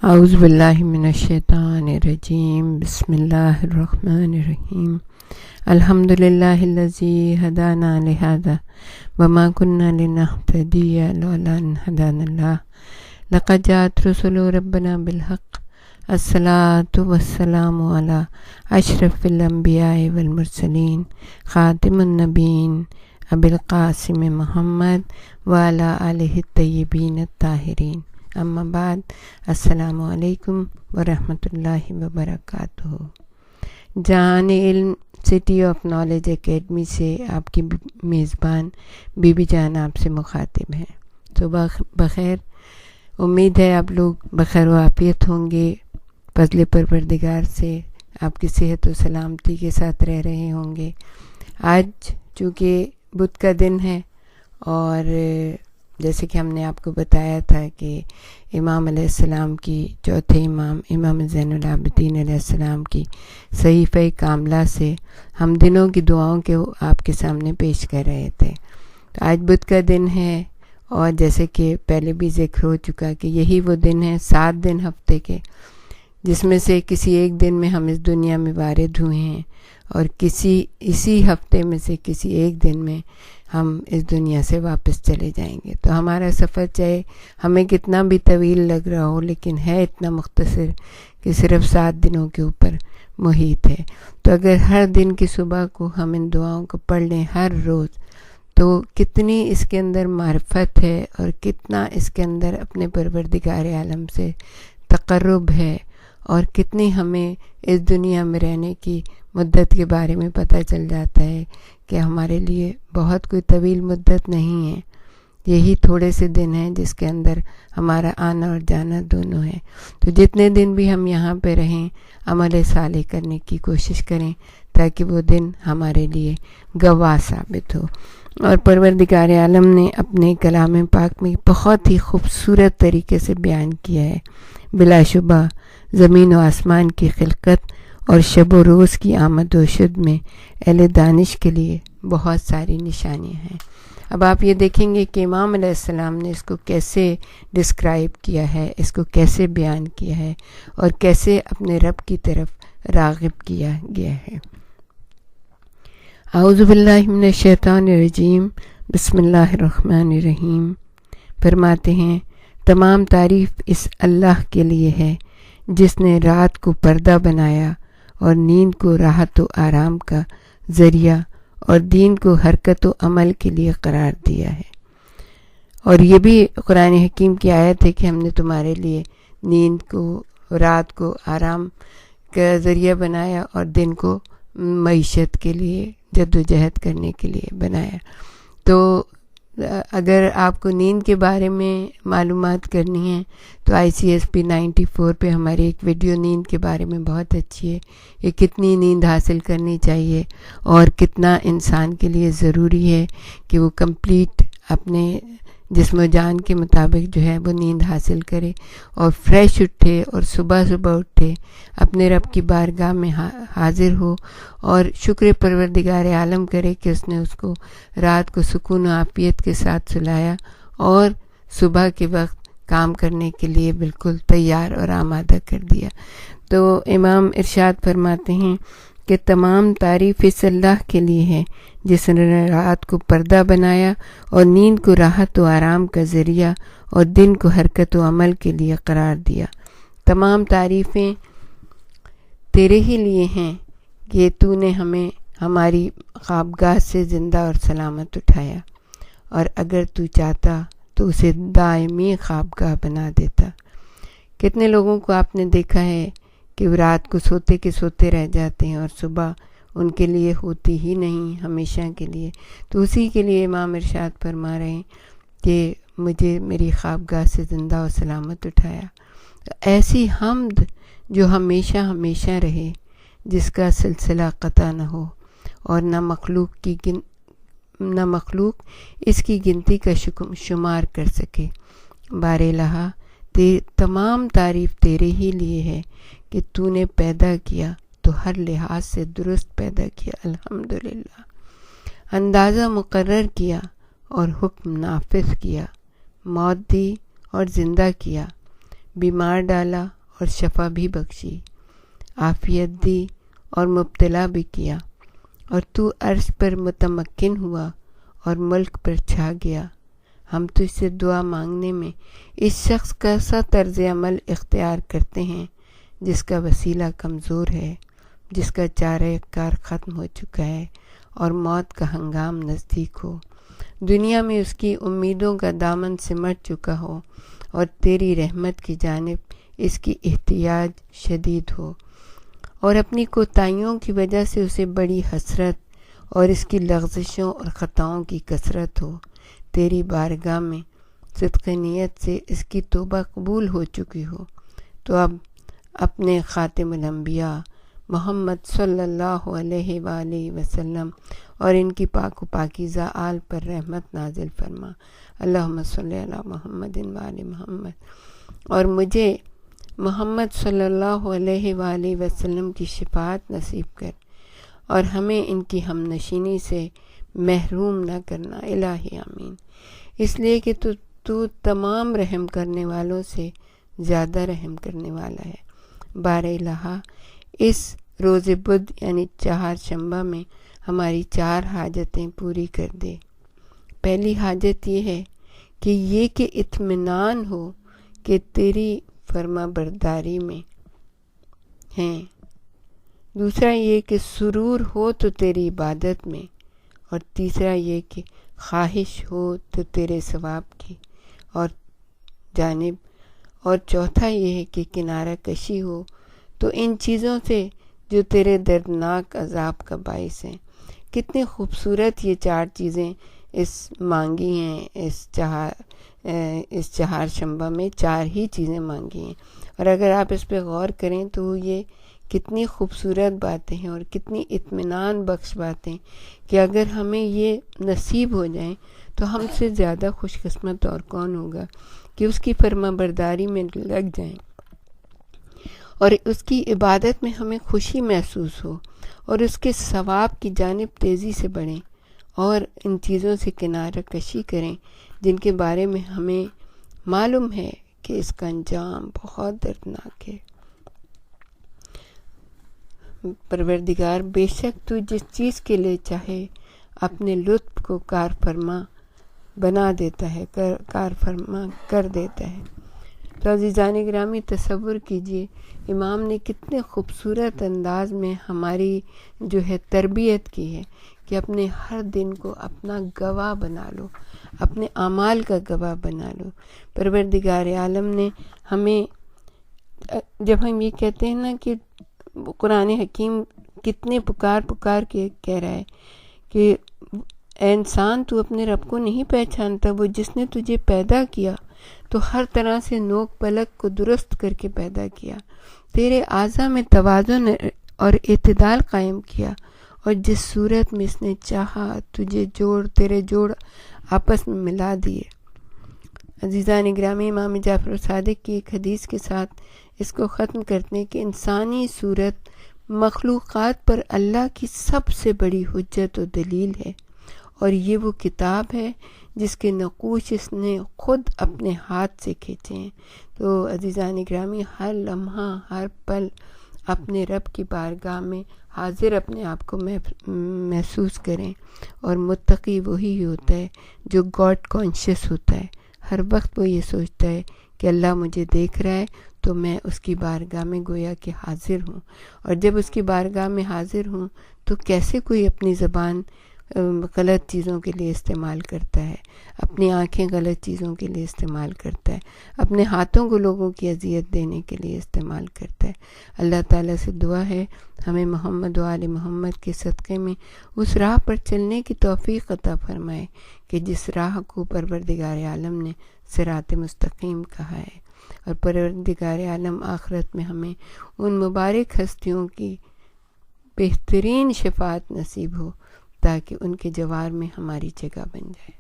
اعوذ باللہ من الشیطان الرجیم بسم اللہ الرحمن الرحیم الحمد للہ الذی ہدانا لہذا وما كنا لنہتدی لولا ان ہدانا اللہ لقد جاءت رسل ربنا بالحق الصلاة والسلام علی اشرف الانبیاء والمرسلین خاتم النبیین ابی القاسم محمد وعلی آلہ الطیبین الطاہرین اما بعد السلام علیکم ورحمۃ اللہ وبرکاتہ۔ جہان علم سٹی آف نالج اکیڈمی سے آپ کی میزبان بی بی جان آپ سے مخاطب ہیں۔ صبح بخیر، امید ہے آپ لوگ بخیر و عافیت ہوں گے، فضل پروردگار سے آپ کی صحت و سلامتی کے ساتھ رہ رہے ہوں گے۔ آج چونکہ بدھ کا دن ہے اور جیسے کہ ہم نے آپ کو بتایا تھا کہ امام علیہ السلام کی چوتھے امام زین العابدین علیہ السلام کی صحیفہ کاملہ سے ہم دنوں کی دعاؤں کے آپ کے سامنے پیش کر رہے تھے۔ تو آج بدھ کا دن ہے اور جیسے کہ پہلے بھی ذکر ہو چکا کہ یہی وہ دن ہے 7 دن ہفتے کے جس میں سے کسی ایک دن میں ہم اس دنیا میں وارد ہوئے ہیں اور اسی ہفتے میں سے کسی ایک دن میں ہم اس دنیا سے واپس چلے جائیں گے۔ تو ہمارا سفر چاہے ہمیں کتنا بھی طویل لگ رہا ہو لیکن ہے اتنا مختصر کہ صرف 7 دنوں کے اوپر محیط ہے۔ تو اگر ہر دن کی صبح کو ہم ان دعاؤں کو پڑھ لیں ہر روز تو کتنی اس کے اندر معرفت ہے اور کتنا اس کے اندر اپنے پروردگار عالم سے تقرب ہے اور کتنی ہمیں اس دنیا میں رہنے کی مدت کے بارے میں پتہ چل جاتا ہے کہ ہمارے لیے بہت کوئی طویل مدت نہیں ہے، یہی تھوڑے سے دن ہیں جس کے اندر ہمارا آنا اور جانا دونوں ہے۔ تو جتنے دن بھی ہم یہاں پہ رہیں عمل صالح کرنے کی کوشش کریں تاکہ وہ دن ہمارے لیے گواہ ثابت ہو۔ اور پروردگار عالم نے اپنے کلام پاک میں بہت ہی خوبصورت طریقے سے بیان کیا ہے۔ بلا شبہ زمین و آسمان کی خلقت اور شب و روز کی آمد و شد میں اہل دانش کے لیے بہت ساری نشانیاں ہیں۔ اب آپ یہ دیکھیں گے کہ امام علیہ السلام نے اس کو کیسے ڈسکرائب کیا ہے، اس کو کیسے بیان کیا ہے اور کیسے اپنے رب کی طرف راغب کیا گیا ہے۔ اعوذ باللہ من الشیطان الرجیم بسم اللہ الرحمن الرحیم۔ فرماتے ہیں تمام تعریف اس اللہ کے لیے ہے جس نے رات کو پردہ بنایا اور نیند کو راحت و آرام کا ذریعہ اور دین کو حرکت و عمل کے لیے قرار دیا ہے۔ اور یہ بھی قرآن حکیم کی آیت ہے کہ ہم نے تمہارے لیے نیند کو رات کو آرام کا ذریعہ بنایا اور دن کو معیشت کے لیے جد و جہد کرنے کے لیے بنایا۔ تو اگر آپ کو نیند کے بارے میں معلومات کرنی ہے تو ICSP 94 پہ ہماری ایک ویڈیو نیند کے بارے میں بہت اچھی ہے، کہ کتنی نیند حاصل کرنی چاہیے اور کتنا انسان کے لیے ضروری ہے کہ وہ کمپلیٹ اپنے جسم و جان کے مطابق جو ہے وہ نیند حاصل کرے اور فریش اٹھے اور صبح اٹھے اپنے رب کی بارگاہ میں حاضر ہو اور شکر پروردگار عالم کرے کہ اس نے اس کو رات کو سکون و عافیت کے ساتھ سلایا اور صبح کے وقت کام کرنے کے لیے بالکل تیار اور آمادہ کر دیا۔ تو امام ارشاد فرماتے ہیں کہ تمام تعریف اس اللہ کے لیے ہے جس نے رات کو پردہ بنایا اور نیند کو راحت و آرام کا ذریعہ اور دن کو حرکت و عمل کے لیے قرار دیا۔ تمام تعریفیں تیرے ہی لیے ہیں کہ تو نے ہمیں ہماری خوابگاہ سے زندہ اور سلامت اٹھایا، اور اگر تو چاہتا تو اسے دائمی خوابگاہ بنا دیتا۔ کتنے لوگوں کو آپ نے دیکھا ہے کہ وہ رات کو سوتے کے سوتے رہ جاتے ہیں اور صبح ان کے لیے ہوتی ہی نہیں ہمیشہ کے لیے۔ تو اسی کے لیے امام ارشاد فرما رہے ہیں کہ مجھے میری خوابگاہ سے زندہ و سلامت اٹھایا۔ ایسی حمد جو ہمیشہ ہمیشہ رہے، جس کا سلسلہ قطع نہ ہو اور نہ مخلوق اس کی گنتی کا شمار کر سکے۔ بار الہا تمام تعریف تیرے ہی لیے ہے کہ تو نے پیدا کیا تو ہر لحاظ سے درست پیدا کیا، الحمدللہ۔ اندازہ مقرر کیا اور حکم نافذ کیا، موت دی اور زندہ کیا، بیمار ڈالا اور شفا بھی بخشی، عافیت دی اور مبتلا بھی کیا، اور تو عرش پر متمکن ہوا اور ملک پر چھا گیا۔ ہم تجھ سے دعا مانگنے میں اس شخص کا سا طرز عمل اختیار کرتے ہیں جس کا وسیلہ کمزور ہے، جس کا چارہ کار ختم ہو چکا ہے اور موت کا ہنگام نزدیک ہو، دنیا میں اس کی امیدوں کا دامن سمٹ چکا ہو اور تیری رحمت کی جانب اس کی احتیاج شدید ہو، اور اپنی کوتاہیوں کی وجہ سے اسے بڑی حسرت اور اس کی لغزشوں اور خطاؤں کی کثرت ہو۔ تیری بارگاہ میں صدق نیت سے اس کی توبہ قبول ہو چکی ہو، تو اب اپنے خاتم الانبیاء محمد صلی اللہ علیہ وآلہ وسلم اور ان کی پاک و پاکیزہ آل پر رحمت نازل فرما۔ اللہم صلی علی محمد وآل محمد۔ اور مجھے محمد صلی اللہ علیہ وآلہ وسلم کی شفاعت نصیب کر، اور ہمیں ان کی ہم نشینی سے محروم نہ کرنا، الہی آمین۔ اس لیے کہ تو تمام رحم کرنے والوں سے زیادہ رحم کرنے والا ہے۔ بار الہا، اس روز بدھ یعنی چہارشنبہ میں ہماری 4 حاجتیں پوری کر دے۔ پہلی حاجت یہ ہے کہ اطمینان ہو کہ تیری فرما برداری میں ہیں، دوسرا یہ کہ سرور ہو تو تیری عبادت میں، اور تیسرا یہ کہ خواہش ہو تو تیرے ثواب کی اور جانب، اور چوتھا یہ ہے کہ کنارہ کشی ہو تو ان چیزوں سے جو تیرے دردناک عذاب کا باعث ہیں۔ کتنی خوبصورت یہ 4 چیزیں اس مانگی ہیں، اس چہارشنبہ میں 4 ہی چیزیں مانگی ہیں، اور اگر آپ اس پہ غور کریں تو یہ کتنی خوبصورت باتیں ہیں اور کتنی اطمینان بخش باتیں کہ اگر ہمیں یہ نصیب ہو جائیں تو ہم سے زیادہ خوش قسمت اور کون ہوگا کہ اس کی فرما برداری میں لگ جائیں اور اس کی عبادت میں ہمیں خوشی محسوس ہو اور اس کے ثواب کی جانب تیزی سے بڑھیں اور ان چیزوں سے کنارہ کشی کریں جن کے بارے میں ہمیں معلوم ہے کہ اس کا انجام بہت دردناک ہے۔ پروردگار، بے شک تو جس چیز کے لیے چاہے اپنے لطف کو کار فرما بنا دیتا ہے، کار فرما کر دیتا ہے۔ تو عزیزان گرامی، تصور کیجئے امام نے کتنے خوبصورت انداز میں ہماری جو ہے تربیت کی ہے کہ اپنے ہر دن کو اپنا گواہ بنا لو، اپنے اعمال کا گواہ بنا لو۔ پروردگار عالم نے ہمیں، جب ہم یہ کہتے ہیں نا کہ قرآن حکیم کتنے پکار کے کہہ رہا ہے کہ اے انسان، تو اپنے رب کو نہیں پہچانتا، وہ جس نے تجھے پیدا کیا تو ہر طرح سے نوک پلک کو درست کر کے پیدا کیا، تیرے اعضاء میں توازن اور اعتدال قائم کیا، اور جس صورت میں اس نے چاہا تیرے جوڑ آپس میں ملا دیے۔ عزیزان گرامی، امام جعفر صادق کی ایک حدیث کے ساتھ اس کو ختم کرتے ہیں کہ انسانی صورت مخلوقات پر اللہ کی سب سے بڑی حجت و دلیل ہے، اور یہ وہ کتاب ہے جس کے نقوش اس نے خود اپنے ہاتھ سے کھینچے ہیں۔ تو عزیزان گرامی، ہر لمحہ ہر پل اپنے رب کی بارگاہ میں حاضر اپنے آپ کو محسوس کریں، اور متقی وہی ہوتا ہے جو گاڈ کانشیس ہوتا ہے۔ ہر وقت وہ یہ سوچتا ہے کہ اللہ مجھے دیکھ رہا ہے تو میں اس کی بارگاہ میں گویا کہ حاضر ہوں، اور جب اس کی بارگاہ میں حاضر ہوں تو کیسے کوئی اپنی زبان غلط چیزوں کے لیے استعمال کرتا ہے، اپنی آنکھیں غلط چیزوں کے لیے استعمال کرتا ہے، اپنے ہاتھوں کو لوگوں کی اذیت دینے کے لیے استعمال کرتا ہے۔ اللہ تعالیٰ سے دعا ہے ہمیں محمد و آل محمد کے صدقے میں اس راہ پر چلنے کی توفیق عطا فرمائے کہ جس راہ کو پروردگار عالم نے صراط مستقیم کہا ہے، اور پروردگار عالم آخرت میں ہمیں ان مبارک ہستیوں کی بہترین شفاعت نصیب ہو تاکہ ان کے جوار میں ہماری جگہ بن جائے۔